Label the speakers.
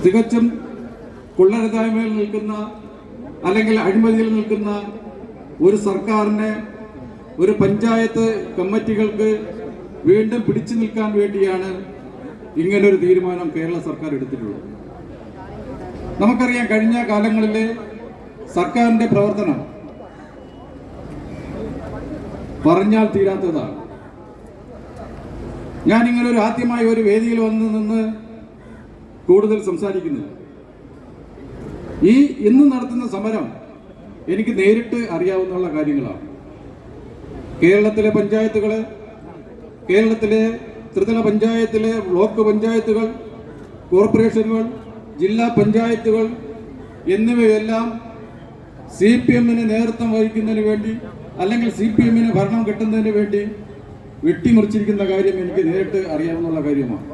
Speaker 1: തികച്ചും കൊള്ളരുതായ്മയിൽ നിൽക്കുന്ന അല്ലെങ്കിൽ അഴിമതിയിൽ നിൽക്കുന്ന ഒരു സർക്കാരിനെ ഒരു പഞ്ചായത്ത് കമ്മിറ്റികൾക്ക് വീണ്ടും പിടിച്ചു നിൽക്കാൻ വേണ്ടിയാണ് ഇങ്ങനൊരു തീരുമാനം കേരള സർക്കാർ എടുത്തിട്ടുള്ളത്. നമുക്കറിയാം, കഴിഞ്ഞ കാലങ്ങളിലെ സർക്കാരിന്റെ പ്രവർത്തനം പറഞ്ഞാൽ തീരാത്തതാണ്. ഞാൻ ഇങ്ങനെ ആദ്യമായി ഒരു വേദിയിൽ വന്ന് നിന്ന് കൂടുതൽ സംസാരിക്കുന്നില്ല. ഇന്ന് നടത്തുന്ന സമരം എനിക്ക് നേരിട്ട് അറിയാവുന്ന കാര്യങ്ങളാണ്. കേരളത്തിലെ പഞ്ചായത്തുകൾ, കേരളത്തിലെ ത്രിതല പഞ്ചായത്തിലെ ബ്ലോക്ക് പഞ്ചായത്തുകൾ, കോർപ്പറേഷനുകൾ, ജില്ലാ പഞ്ചായത്തുകൾ എന്നിവയെല്ലാം CPM-ന് നേതൃത്വം വഹിക്കുന്നതിന് വേണ്ടി അല്ലെങ്കിൽ CPM-ന് ഭരണം കിട്ടുന്നതിന് വേണ്ടി വെട്ടിമുറിച്ചിരിക്കുന്ന കാര്യം എനിക്ക് നേരിട്ട് അറിയാവുന്ന കാര്യമാണ്.